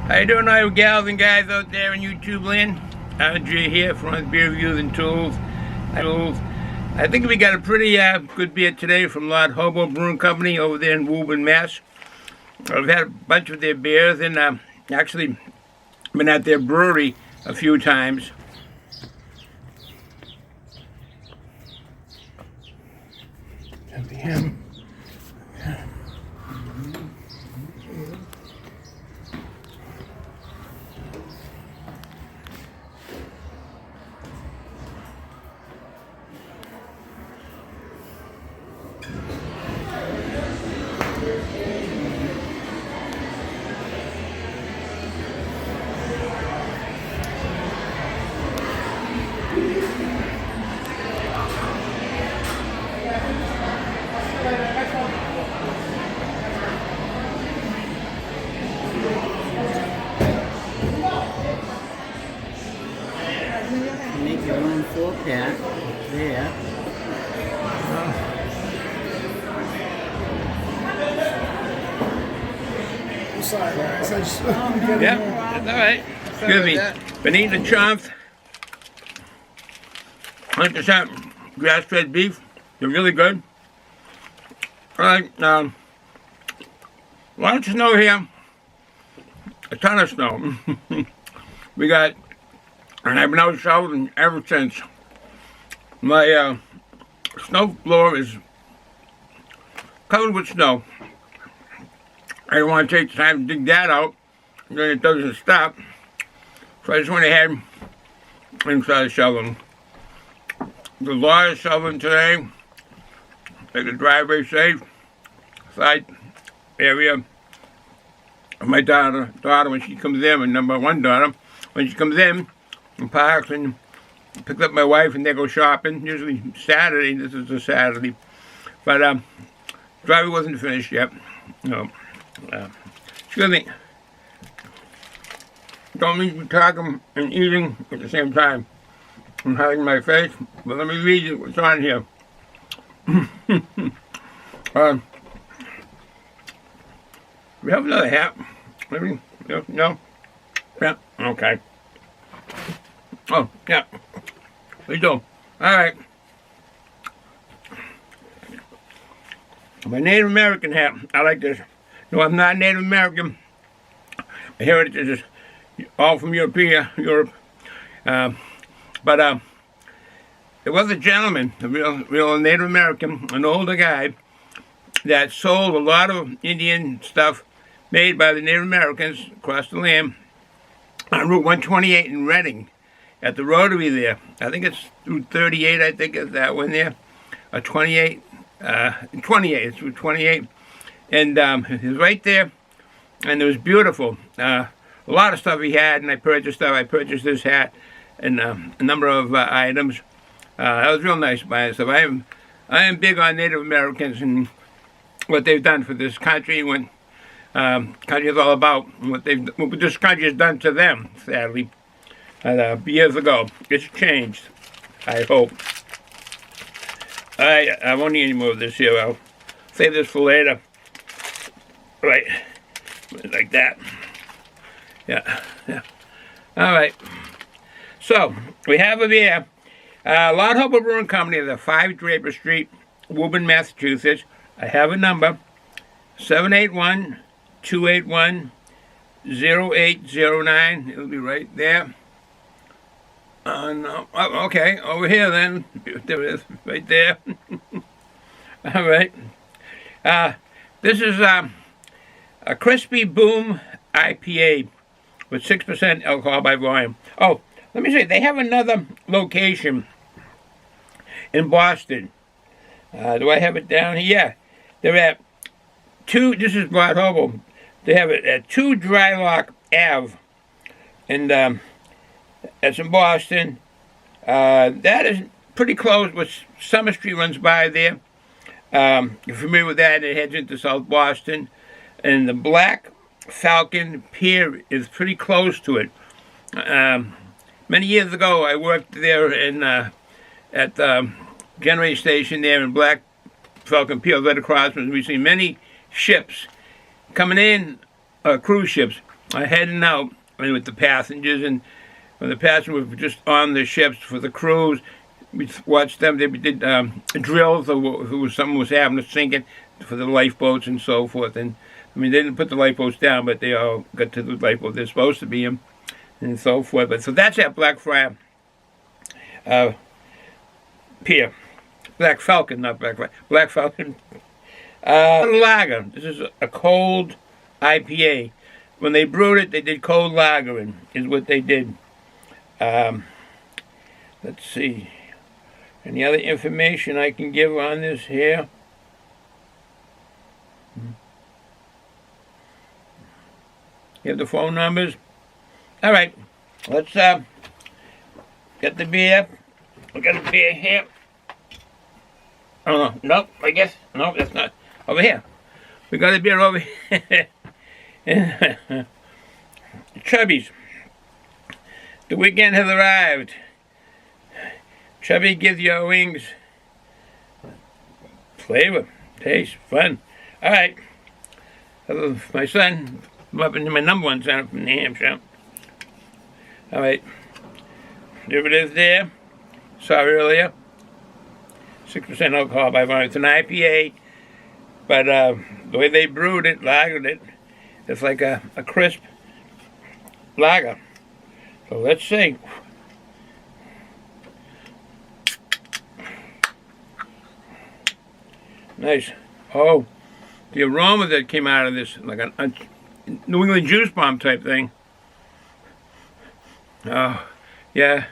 How you doing, all you gals and guys out there in YouTube land? Andre here from Beer Reviews and Tools. I think we got a pretty good beer today from Hobo Brewing Company over there in Woburn, Mass. I've had a bunch of their beers and actually been at their brewery a few times. Make your own 4-pack there. I'm sorry, guys. I just Yeah, that's alright. Excuse me. Been eating the chomps. 100% grass-fed beef. They're really good. Alright, a lot of snow here. A ton of snow. We got, and I've been out shoveling ever since. My snow blower is covered with snow. I don't want to take the time to dig that out, and then it doesn't stop. So I just went ahead and started shoveling. The lot of shoveling today. Make the driveway safe. Side area. My daughter, when she comes in, my number one daughter, when she comes in and parks and picks up my wife and they go shopping, usually Saturday. This is a Saturday. But driveway wasn't finished yet. No. Excuse me. Don't need to be talking and eating at the same time. I'm hiding my face, but let me read you what's on here. We have another hat. Maybe? No? Yeah, okay. Oh, yeah. We do. Alright. My Native American hat. I like this. No, I'm not Native American. My heritage is all from Europe. But there was a gentleman, a real Native American, an older guy, that sold a lot of Indian stuff made by the Native Americans across the land on Route 128 in Reading, at the rotary there. I think it's Route 38, I think is that one there. 28, it's Route 28. And it was right there, and it was beautiful. A lot of stuff he had, and I purchased stuff. I purchased this hat and a number of items. That was real nice buying stuff. I am big on Native Americans and what they've done for this country, and what country is all about, and what this country has done to them, sadly, years ago. It's changed, I hope. I won't need any more of this here. I'll save this for later. Right, like that. Yeah. All right. So we have a beer. Hobo Brewing Company is at 5 Draper Street, Woburn, Massachusetts. I have a number, 781-281-0809. It'll be right there. No. Oh, okay, over here then. There it is, right there. All right. This is a Crispy Boom IPA with 6% alcohol by volume. Oh, let me say, they have another location in Boston. Do I have it down here? Yeah. They're at 2, this is Hobo. They have it at 2 Drylock Ave. And that's in Boston. That is pretty close with Summer Street runs by there. You're familiar with that, it heads into South Boston. And the Black Falcon Pier is pretty close to it. Many years ago, I worked there at the generating station there in Black Falcon Pier, right across from. We've seen many ships coming in, cruise ships, heading out with the passengers, and when the passengers were just on the ships for the cruise, we watched them. They did drills, or someone was having to sinking for the lifeboats and so forth. And I mean, they didn't put the lifeboats down, but they all got to the lifeboat they're supposed to be in, and so forth. But so that's at Blackfriar Pier. Black Falcon, not Blackfriar. Black Falcon. Lager. This is a cold IPA. When they brewed it, they did cold lagering, is what they did. Let's see. Any other information I can give on this here? You have the phone numbers? All right. Let's get the beer. We got a beer here. Oh, no. Nope, I guess. No, that's not. Over here. We got a beer over here. Chubby's. The weekend has arrived. Chubby gives your wings flavor, taste, fun. All right. My son, my number one son from New Hampshire. All right. There it is there. Saw earlier. 6% alcohol by volume. It's an IPA, but the way they brewed it, lagered it, it's like a crisp lager. So let's see. Nice. Oh, the aroma that came out of this, like a New England juice bomb type thing. Oh, yeah.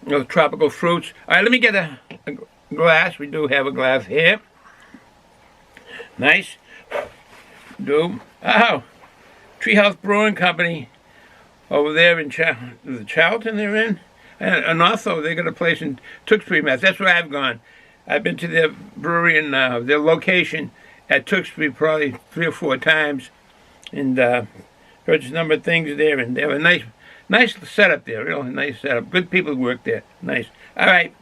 Those tropical fruits. All right, let me get a glass. We do have a glass here. Nice. Oh, Treehouse Brewing Company over there in Charlton they're in. And also they got a place in Tewksbury, Mass. That's where I've gone. I've been to their brewery and their location at Tewksbury probably 3 or 4 times, and heard a number of things there. And they have a nice setup there, real nice setup. Good people who work there. Nice. All right,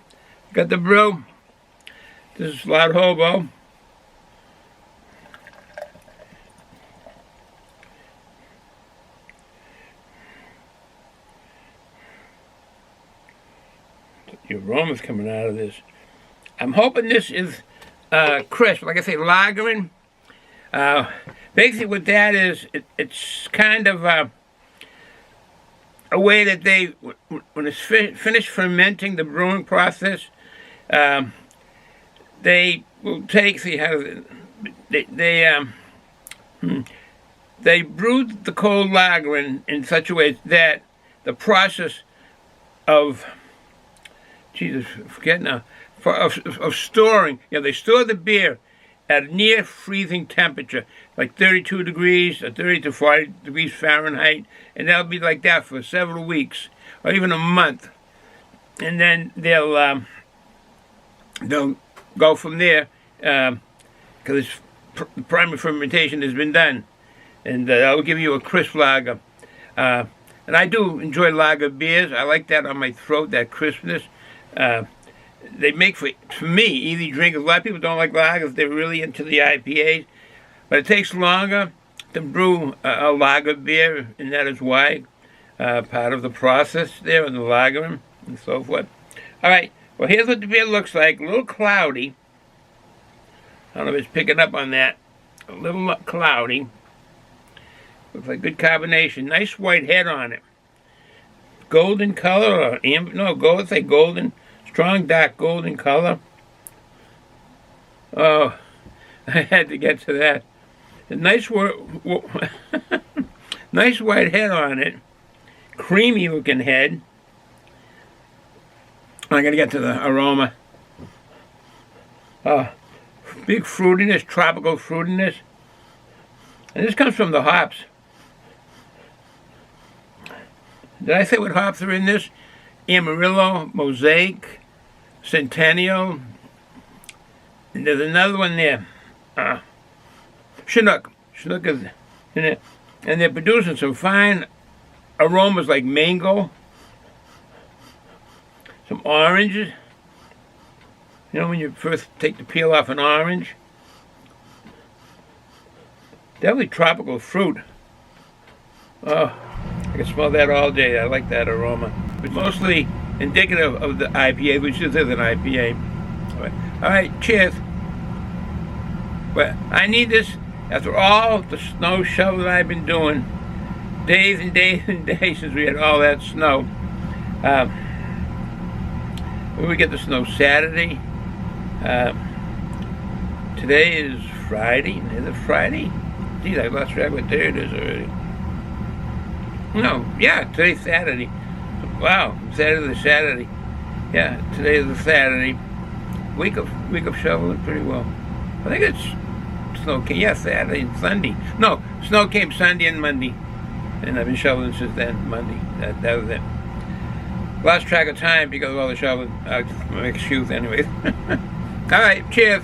got the brew. This is Loud Hobo. The aroma's coming out of this. I'm hoping this is crisp. Like I say, lagering. Basically what that is, it's kind of a way that they, when it's finished fermenting the brewing process, they will take, see how they brewed the cold lager in such a way that the process of, Jesus, forget now, of storing, they store the beer at a near freezing temperature, like 32 degrees or 30 to 40 degrees Fahrenheit, and that'll be like that for several weeks or even a month. And then they'll go from there because primary fermentation has been done, and that'll give you a crisp lager. And I do enjoy lager beers. I like that on my throat, that crispness. They make for me easy drinkers. A lot of people don't like lagers. They're really into the IPAs. But it takes longer to brew a lager beer, and that is why part of the process there in the lagering and so forth. All right, well, here's what the beer looks like. A little cloudy. I don't know if it's picking up on that. A little cloudy. Looks like good carbonation. Nice white head on it. Golden color or amber? No, let's say golden. Strong dark golden color. Oh, I had to get to that. A nice, nice white head on it. Creamy looking head. I gotta get to the aroma. Big fruitiness, tropical fruitiness. And this comes from the hops. Did I say what hops are in this? Amarillo, Mosaic, Centennial. And there's another one there. Chinook. Chinook is in it. And they're producing some fine aromas like mango, some oranges. You know when you first take the peel off an orange? Definitely tropical fruit. Oh, I can smell that all day. I like that aroma. It's mostly indicative of the IPA, which is an IPA. All right, cheers. But I need this after all the snow shoveling I've been doing. Days and days and days since we had all that snow. When we get the snow Saturday. Today is Friday. Is it Friday? Geez, I lost track what day it is already. No, yeah, today's Saturday. Wow, Saturday to Saturday. Yeah, today is the Saturday. Week of shoveling pretty well. I think it's snow came, yeah, Saturday and Sunday. No, snow came Sunday and Monday. And I've been shoveling since then, Monday. That was it. Lost track of time because of all the shoveling. My excuse anyways. All right, cheers.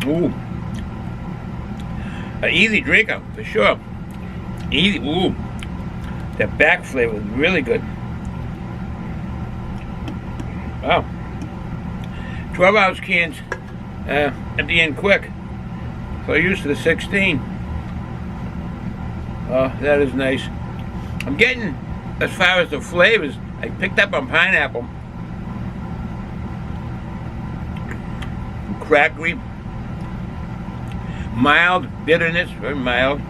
Ooh. An easy drinker, for sure. Easy, ooh. That back flavor is really good. Wow. 12-ounce cans at the end quick. So used to the 16. Oh, that is nice. I'm getting, as far as the flavors, I picked up on pineapple. Crackery. Mild bitterness, very mild.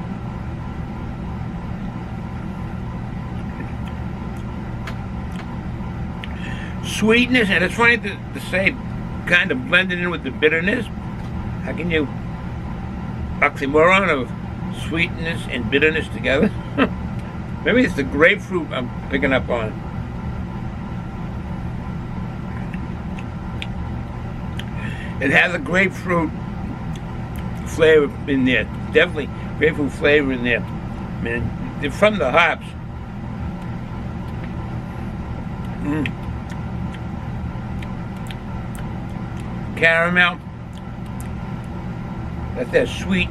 Sweetness, and it's funny to say, kind of blended in with the bitterness. How can you oxymoron of sweetness and bitterness together? Maybe it's the grapefruit I'm picking up on. It has a grapefruit flavor in there. Definitely grapefruit flavor in there. I mean, they're from the hops. Caramel. That's that sweet.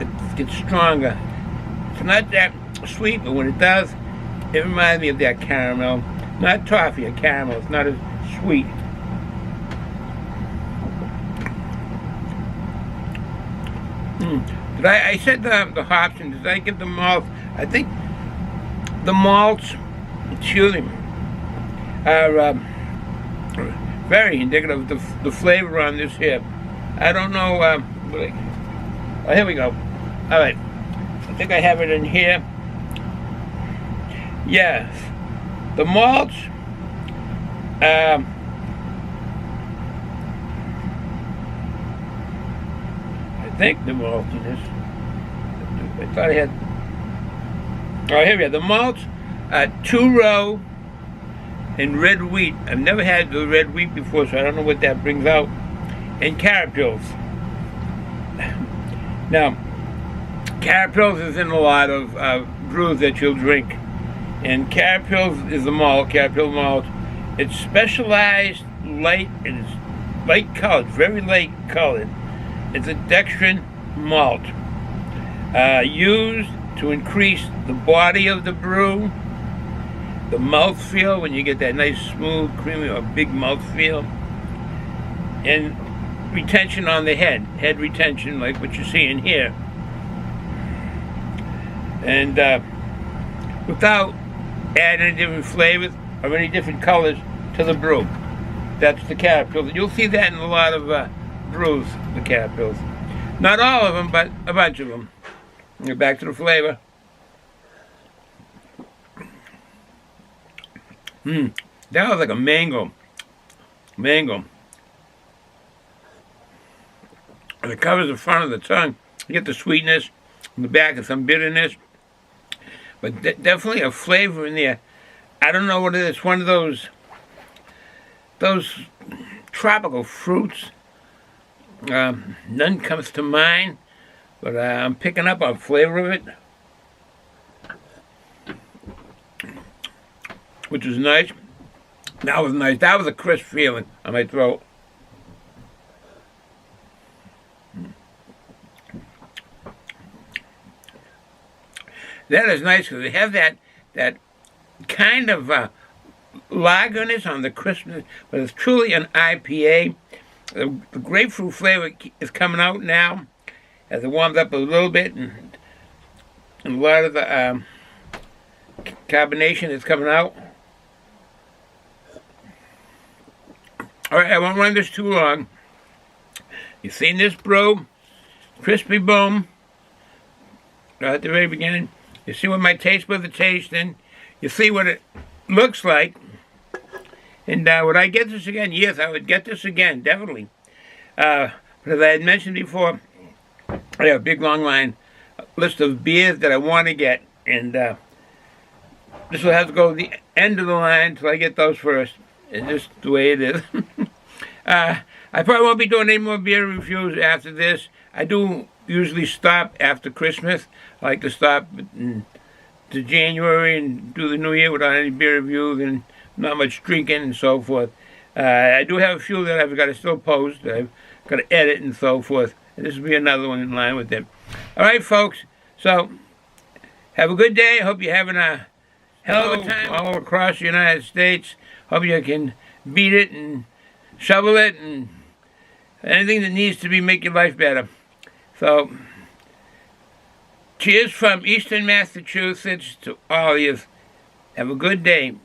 It gets stronger. It's not that sweet, but when it does, it reminds me of that caramel. Not toffee, a caramel. It's not as sweet. Did I said the hops, and did I give the malt? I think the malts, excuse me, are very indicative of the flavor on this here. I don't know. Oh, here we go. All right. I think I have it in here. Yes. The malts. I think the malts in this. I thought I had. Oh, here we are. The malts. 2-row and red wheat. I've never had the red wheat before, so I don't know what that brings out. And carrot pills. Now, carrot pills is in a lot of brews that you'll drink. And carrot pills is the malt, carrot pill malt. It's specialized light, and it's light colored, very light colored. It's a dextrin malt. Used to increase the body of the brew, the mouthfeel, when you get that nice, smooth, creamy, or big mouthfeel, and retention on the head retention, like what you're seeing here. And without adding any different flavors or any different colors to the brew. That's the carrot pills. You'll see that in a lot of brews, the carrot pills. Not all of them, but a bunch of them. Get back to the flavor. That was like a mango. Mango. And it covers the front of the tongue. You get the sweetness, in the back and some bitterness. But definitely a flavor in there. I don't know what it is. It's one of those tropical fruits. None comes to mind, but I'm picking up on flavor of it, which is nice. That was nice. That was a crisp feeling on my throat. That is nice because they have that kind of lagerness on the crispness, but it's truly an IPA. The grapefruit flavor is coming out now as it warms up a little bit, and a lot of the carbonation is coming out. All right, I won't run this too long. You've seen this brew, crispy boom, right at the very beginning. You see what my taste buds are tasting. You see what it looks like. And would I get this again? Yes, I would get this again, definitely. But as I had mentioned before, I have a big long list of beers that I want to get. And this will have to go to the end of the line until I get those first. It's just the way it is. I probably won't be doing any more beer reviews after this. I do usually stop after Christmas. I like to stop to January and do the new year without any beer reviews and not much drinking and so forth. I do have a few that I've got to still post. I've got to edit and so forth. And this will be another one in line with it. All right, folks. So, have a good day. Hope you're having a hell of a time all across the United States. Hope you can beat it and shovel it and anything that needs to make your life better. So, cheers from Eastern Massachusetts to all of you. Have a good day.